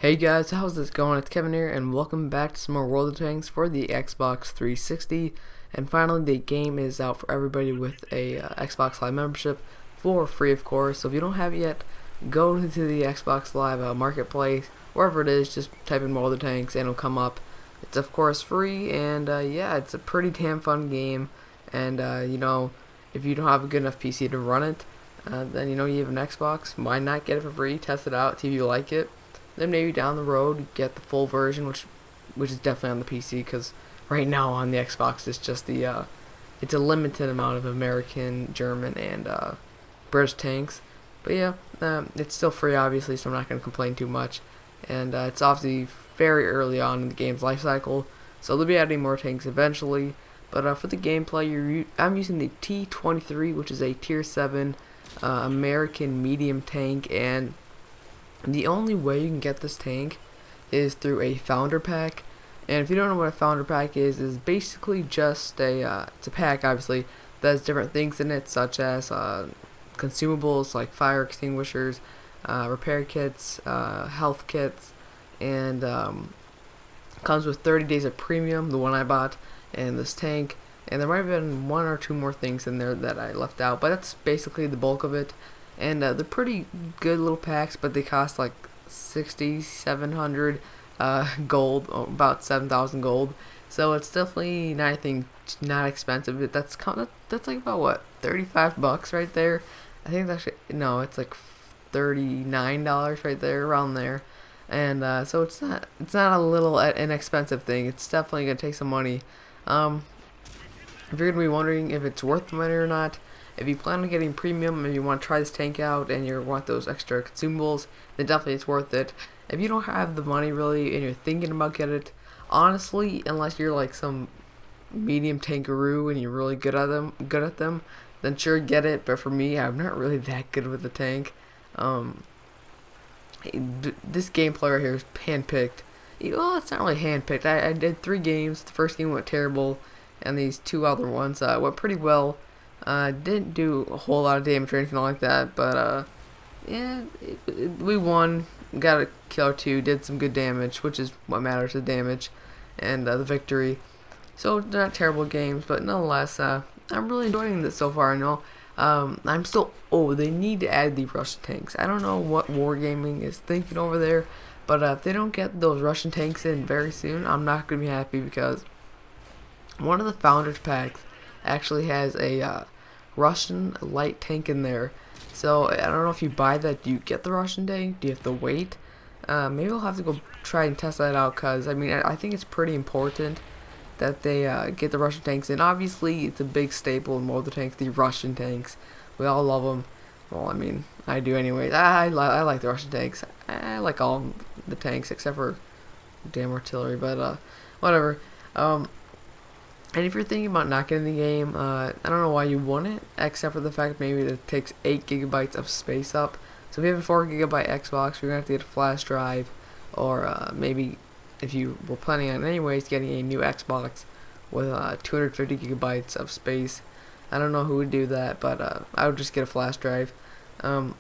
Hey guys, how's this going? It's Kevin here, and welcome back to some more World of Tanks for the Xbox 360. And finally, the game is out for everybody with a Xbox Live membership for free, of course. So if you don't have it yet, go to the Xbox Live marketplace, wherever it is. Just type in World of Tanks, and it'll come up. It's of course free, and yeah, it's a pretty damn fun game. And if you don't have a good enough PC to run it, then you have an Xbox. Why not get it for free? Test it out, see if you like it. Then maybe down the road get the full version, which is definitely on the PC, because right now on the Xbox it's just the it's a limited amount of American, German, and British tanks. But yeah, it's still free obviously, so I'm not going to complain too much. And it's obviously very early on in the game's life cycle, so they'll be adding more tanks eventually. But for the gameplay, I'm using the T23, which is a Tier 7 American medium tank, and the only way you can get this tank is through a founder pack. And if you don't know what a founder pack is basically just it's a pack obviously that has different things in it, such as consumables like fire extinguishers, repair kits, health kits, and comes with 30 days of premium, the one I bought, and this tank. And there might have been one or two more things in there that I left out, but that's basically the bulk of it. And they're pretty good little packs, but they cost like 6,700 gold, about 7,000 gold. So it's definitely not expensive. That's like about what, 35 bucks right there. I think it's actually, no, it's like $39 right there, around there. And so it's not a little inexpensive thing. It's definitely gonna take some money. If you're gonna be wondering if it's worth the money or not, if you plan on getting premium and you want to try this tank out and you want those extra consumables, then definitely it's worth it. If you don't have the money really and you're thinking about getting it, honestly, unless you're like some medium tankaroo and you're really good at them, then sure, get it. But for me, I'm not really that good with the tank. This gameplay right here is handpicked. Well, it's not really handpicked. I did 3 games. The first game went terrible, and these 2 other ones went pretty well. Didn't do a whole lot of damage or anything like that, but yeah, we won, got a kill or 2, did some good damage, which is what matters, the damage and the victory. So they're not terrible games, but nonetheless, I'm really enjoying this so far. I know I'm still, they need to add the Russian tanks. I don't know what Wargaming is thinking over there, but if they don't get those Russian tanks in very soon, I'm not going to be happy, because one of the founders packs actually has a Russian light tank in there. So I don't know if you buy that, do you get the Russian tank? Do you have to wait? Maybe I'll have to go try and test that out, because I mean, I think it's pretty important that they get the Russian tanks in. Obviously, it's a big staple in World of Tanks, the Russian tanks. We all love them. Well, I mean, I do anyways. I like the Russian tanks. I like all the tanks except for damn artillery, but whatever. And if you're thinking about not getting the game, I don't know why you wouldn't, except for the fact maybe that it takes 8 gigabytes of space up. So if you have a 4 gigabyte Xbox, you're going to have to get a flash drive, or maybe if you were planning on anyways getting a new Xbox with 250 gigabytes of space. I don't know who would do that, but I would just get a flash drive. But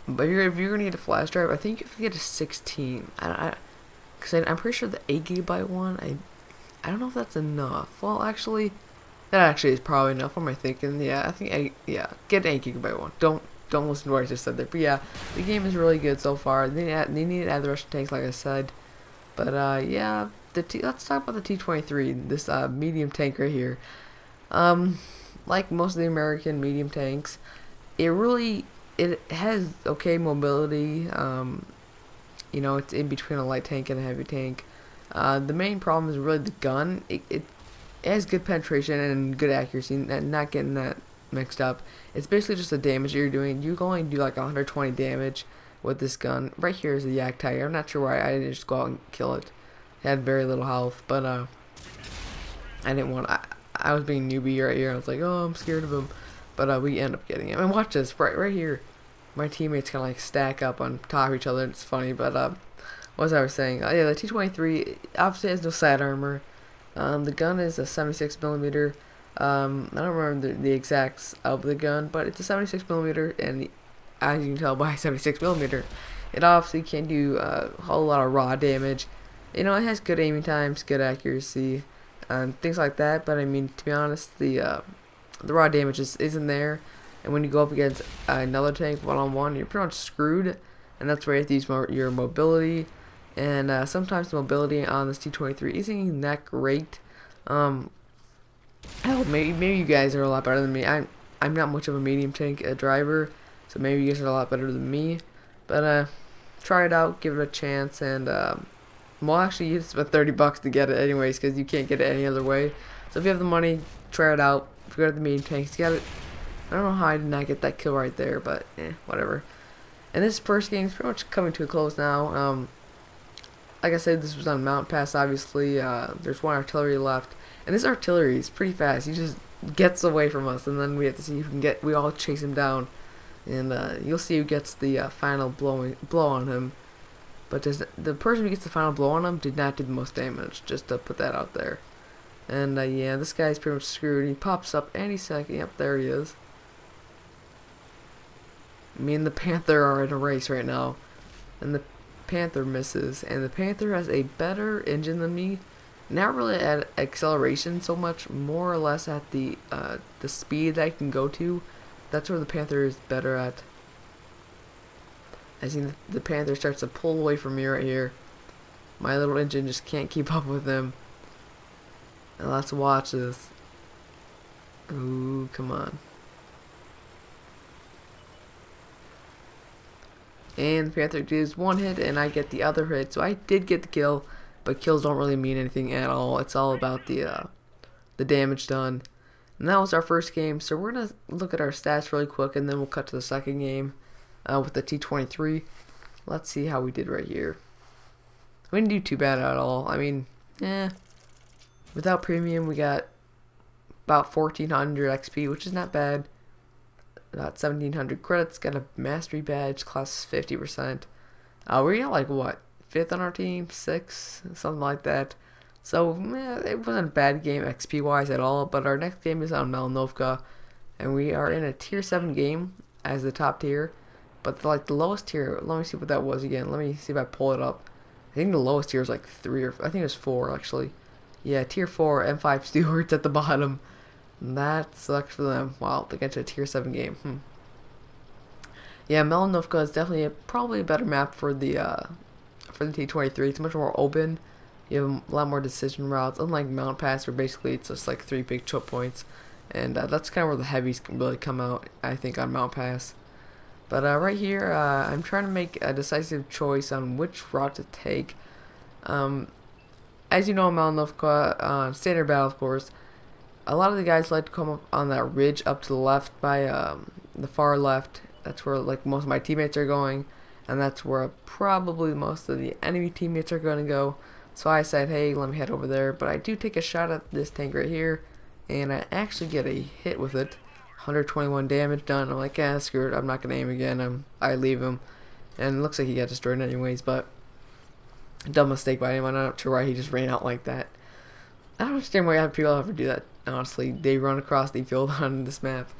if you're going to get a flash drive, I think you have to get a 16. Because I'm pretty sure the 8 gigabyte one, I don't know if that's enough. Well, actually, that actually is probably enough. What am I thinking? Yeah, I think get an 8 gigabyte one. Don't listen to what I just said there. But yeah, the game is really good so far. They need to add the Russian tanks, like I said. But yeah, let's talk about the T23, this medium tank right here. Like most of the American medium tanks, it has okay mobility. It's in between a light tank and a heavy tank. The main problem is really the gun. It has good penetration and good accuracy, and not getting that mixed up. It's basically just the damage that you're doing. You can only do like 120 damage with this gun. Right here is the Yak Tiger. I'm not sure why I didn't just go out and kill it. It had very little health, but I didn't want. I was being newbie right here. I was like, oh, I'm scared of him, but we end up getting him. And watch this, right here. My teammates kind of like stack up on top of each other. It's funny, but what was I saying? Yeah, the T23 obviously has no side armor. The gun is a 76mm. I don't remember the exacts of the gun, but it's a 76mm, and as you can tell by 76mm, It obviously can't do a whole lot of raw damage. You know, it has good aiming times, good accuracy, and things like that. But I mean, to be honest, the raw damage isn't there. And when you go up against another tank one-on-one, you're pretty much screwed. And that's where you have to use your mobility. And sometimes the mobility on this T23 isn't even that great. Hell, maybe you guys are a lot better than me. I'm not much of a medium tank driver, so maybe you guys are a lot better than me. But try it out, give it a chance, and well, actually, you spent $30 to get it anyways, because you can't get it any other way. So if you have the money, try it out. If you go to the medium tanks, get it. I don't know how I did not get that kill right there, but whatever. And this first game is pretty much coming to a close now. Like I said, this was on Mount Pass, obviously. There's one artillery left. And this artillery is pretty fast. He just gets away from us, and then we have to see who can get. We all chase him down, and you'll see who gets the final blow on him. But the person who gets the final blow on him did not do the most damage. Just to put that out there. And yeah, this guy's pretty much screwed. He pops up any second. Yep, there he is. Me and the Panther are in a race right now, and the Panther misses. And the Panther has a better engine than me. Not really at acceleration so much, more or less at the speed that I can go to. That's where the Panther is better at. I see the Panther starts to pull away from me right here. My little engine just can't keep up with him. And let's watch this. Ooh, come on. And the Panther does one hit, and I get the other hit. So I did get the kill. But kills don't really mean anything at all. It's all about the damage done. And that was our first game. So we're going to look at our stats really quick, and then we'll cut to the second game with the T23. Let's see how we did right here. We didn't do too bad at all. I mean, without premium, we got about 1,400 XP, which is not bad. About 1,700 credits. Got a mastery badge, class 50%. We got like what? 5th on our team, 6th, something like that. So it wasn't a bad game XP wise at all. But our next game is on Malinovka, and we are in a tier 7 game as the top tier. But like the lowest tier, let me see what that was again. Let me see if I pull it up. I think the lowest tier is like 3 or I think it was 4 actually. Yeah, tier 4 M5 Stewards at the bottom. That sucks for them. Wow, they get to a tier 7 game. Yeah, Malinovka is definitely probably a better map for the T23. It's much more open. You have a lot more decision routes, unlike Mount Pass, where basically it's just like 3 big choke points, and that's kind of where the heavies can really come out, I think, on Mount Pass. But right here, I'm trying to make a decisive choice on which route to take. As you know, in Malinovka, standard battle, of course, a lot of the guys like to come up on that ridge up to the left by the far left. That's where like most of my teammates are going. And that's where probably most of the enemy teammates are going to go. So I said, hey, let me head over there. But I do take a shot at this tank right here, and I actually get a hit with it. 121 damage done. I'm like, screw it. I'm not going to aim again. I leave him. And it looks like he got destroyed anyways, but dumb mistake by him. I'm not sure why he just ran out like that. I don't understand why people ever do that, honestly. They run across the field on this map.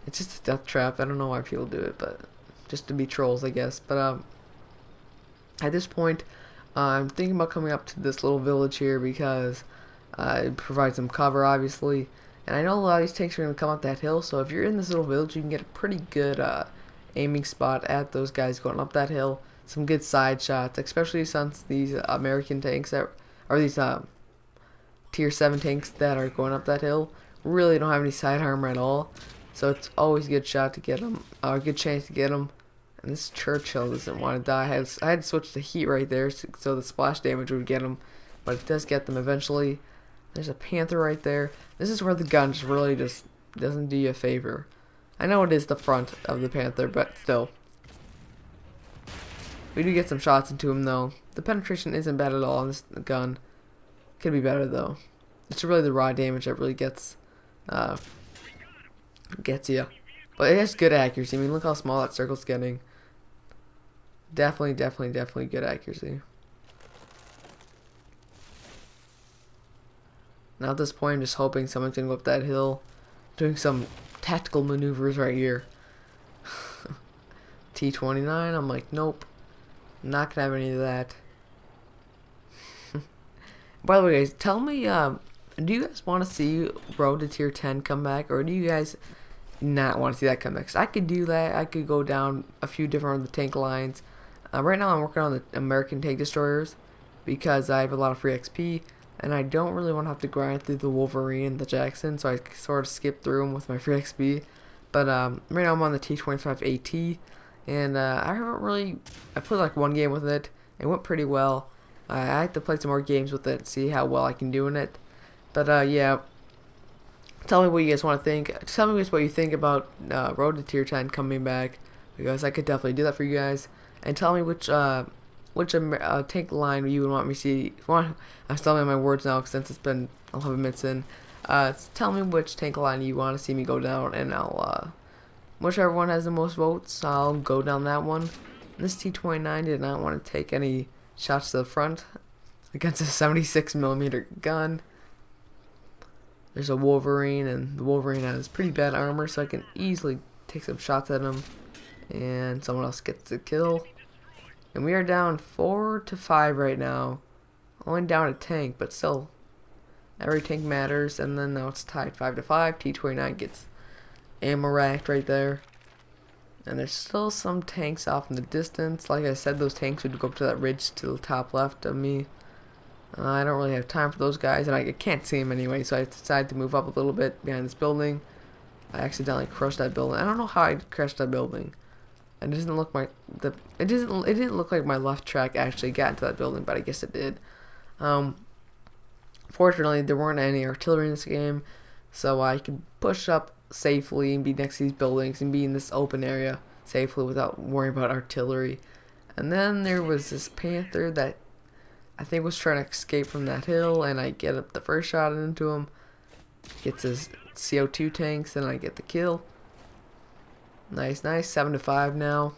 It's just a death trap. I don't know why people do it, but just to be trolls, I guess. But at this point, I'm thinking about coming up to this little village here because it provides some cover, obviously. And I know a lot of these tanks are going to come up that hill, so if you're in this little village, you can get a pretty good aiming spot at those guys going up that hill. Some good side shots, especially since these American tanks that are these tier 7 tanks that are going up that hill really don't have any side armor at all. So it's always a good shot to get them, a good chance to get them. And this Churchill doesn't want to die. I had to switch to heat right there so the splash damage would get them, but it does get them eventually. There's a Panther right there. This is where the gun just really just doesn't do you a favor. I know it is the front of the Panther, but still. We do get some shots into him though. The penetration isn't bad at all on this gun. Could be better though. It's really the raw damage that really gets you. But it has good accuracy. I mean, look how small that circle's getting. Definitely good accuracy. Now at this point, I'm just hoping someone's gonna go up that hill, doing some tactical maneuvers right here. T29, I'm like, nope. Not gonna have any of that. By the way, guys, tell me, do you guys want to see Road to Tier 10 come back, or do you guys not want to see that come back? 'Cause I could do that. I could go down a few different of the tank lines. Right now, I'm working on the American tank destroyers because I have a lot of free XP, and I don't really want to have to grind through the Wolverine and the Jackson, so I sort of skip through them with my free XP. But right now, I'm on the T23 AT, and I haven't really. I played like one game with it. It went pretty well. I have to play some more games with it, see how well I can do in it. But yeah, tell me what you guys want to think. Tell me what you think about Road to Tier 10 coming back, because I could definitely do that for you guys. And tell me which tank line you would want me to see. I'm stumbling my words now since it's been 11 minutes in. Tell me which tank line you want to see me go down, and I'll whichever one has the most votes, I'll go down that one. This T29 did not want to take any shots to the front against a 76mm gun. There's a Wolverine, and the Wolverine has pretty bad armor, so I can easily take some shots at him, and someone else gets the kill. And we are down 4-5 right now. Only down a tank, but still, every tank matters. And then now it's tied 5-5. T29 gets ammo racked right there. And there's still some tanks off in the distance. Like I said, those tanks would go up to that ridge to the top left of me. I don't really have time for those guys, and I can't see them anyway, so I decided to move up a little bit behind this building. I accidentally crushed that building. I don't know how I crashed that building. It doesn't look like it didn't look like my left track actually got into that building, but I guess it did. Fortunately, there weren't any artillery in this game, so I could push up safely and be next to these buildings and be in this open area safely without worrying about artillery. And then there was this Panther that I think was trying to escape from that hill, and I get up the first shot into him. Gets his CO2 tanks, and I get the kill. Nice, 7-5 now.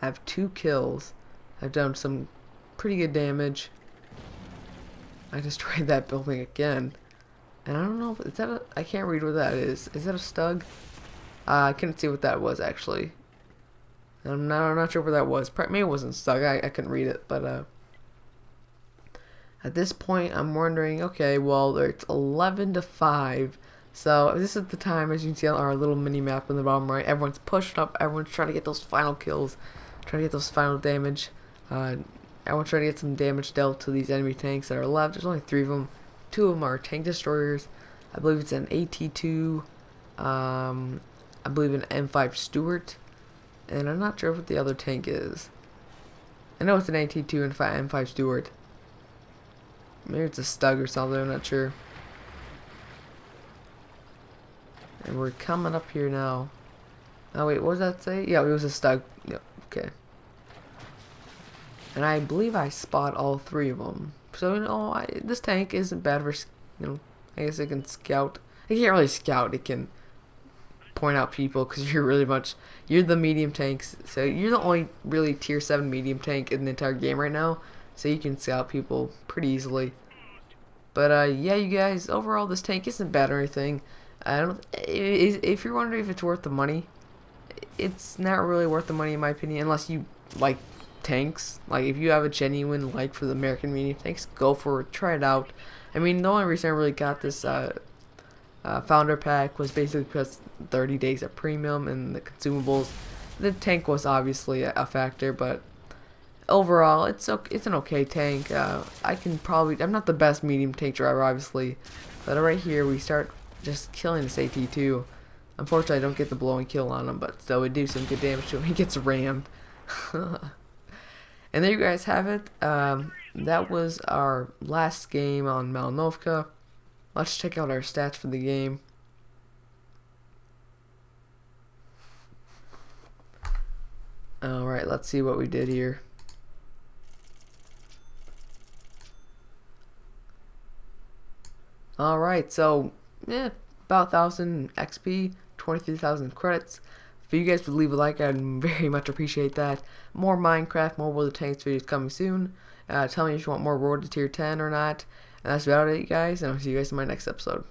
I have 2 kills. I've done some pretty good damage. I destroyed that building again. And I don't know, is that I can't read what that is. Is that a Stug? I couldn't see what that was actually. I'm not sure what that was. Maybe it wasn't Stug. I couldn't read it, but at this point I'm wondering, okay, well, it's 11-5. So this is the time, as you can see on our little mini map in the bottom right, everyone's pushing up, everyone's trying to get those final kills, trying to get those final damage. Everyone's trying to get some damage dealt to these enemy tanks that are left. There's only 3 of them. 2 of them are tank destroyers. I believe it's an AT2, I believe an M5 Stuart, and I'm not sure what the other tank is. I know it's an AT2 and M5 Stuart. Maybe it's a Stug or something, I'm not sure. And we're coming up here now. Oh wait, what does that say? Yeah, it was a Stug. Yep, okay. And I believe I spot all 3 of them. So, you know, this tank isn't bad for, you know, I guess it can scout. It can't really scout, it can point out people, because you're the medium tanks. So you're the only really tier 7 medium tank in the entire game right now. So you can scout people pretty easily. But yeah, you guys, overall this tank isn't bad or anything. I don't. If you're wondering if it's worth the money, it's not really worth the money in my opinion, unless you like tanks. Like if you have a genuine like for the American medium tanks, go for it, try it out. I mean, the only reason I really got this founder pack was basically because 30 days of premium and the consumables. The tank was obviously a factor, but overall it's an okay tank. I'm not the best medium tank driver obviously, but right here we start just killing this AT2. Unfortunately I don't get the blowing kill on him, but still we do some good damage to him. He gets rammed. And there you guys have it. That was our last game on Malnovka. Let's check out our stats for the game. Alright, let's see what we did here. Alright, so yeah, about 1,000 XP, 23,000 credits. If you guys would leave a like, I'd very much appreciate that. More Minecraft, more World of Tanks videos coming soon. Tell me if you want more Road to Tier 10 or not. And that's about it, guys, and I'll see you guys in my next episode.